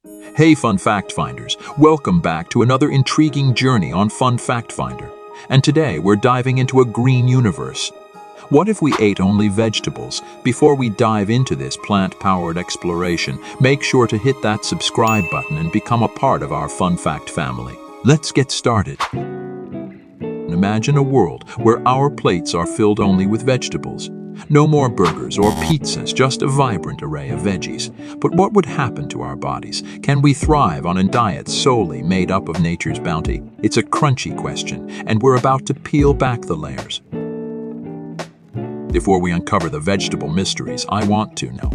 Hey Fun Fact Finders, welcome back to another intriguing journey on Fun Fact Finder. And today we're diving into a green universe. What if we ate only vegetables? Before we dive into this plant-powered exploration, make sure to hit that subscribe button and become a part of our Fun Fact family. Let's get started. Imagine a world where our plates are filled only with vegetables. No more burgers or pizzas, just a vibrant array of veggies. But what would happen to our bodies? Can we thrive on a diet solely made up of nature's bounty? It's a crunchy question, and we're about to peel back the layers. Before we uncover the vegetable mysteries, I want to know,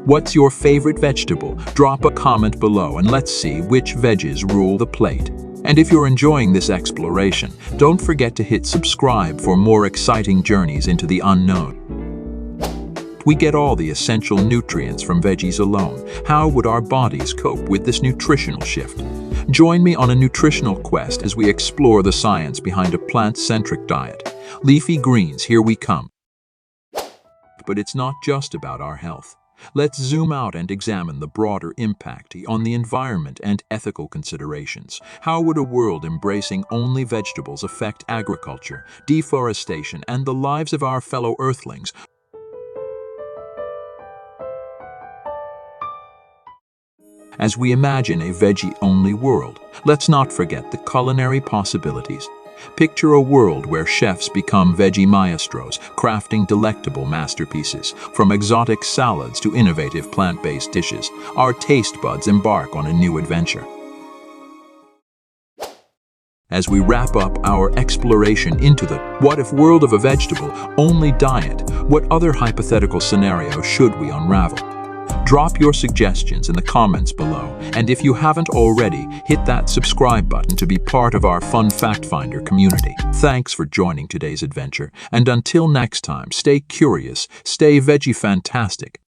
what's your favorite vegetable? Drop a comment below and let's see which veggies rule the plate. And if you're enjoying this exploration, don't forget to hit subscribe for more exciting journeys into the unknown. We get all the essential nutrients from veggies alone. How would our bodies cope with this nutritional shift? Join me on a nutritional quest as we explore the science behind a plant-centric diet. Leafy greens, here we come. But it's not just about our health. Let's zoom out and examine the broader impact on the environment and ethical considerations. How would a world embracing only vegetables affect agriculture, deforestation, and the lives of our fellow earthlings? As we imagine a veggie-only world, let's not forget the culinary possibilities. Picture a world where chefs become veggie maestros, crafting delectable masterpieces. From exotic salads to innovative plant-based dishes, our taste buds embark on a new adventure. As we wrap up our exploration into the what-if world of a vegetable-only diet, what other hypothetical scenarios should we unravel? Drop your suggestions in the comments below, and if you haven't already, hit that subscribe button to be part of our Fun Fact Finder community. Thanks for joining today's adventure, and until next time, stay curious, stay veggie fantastic,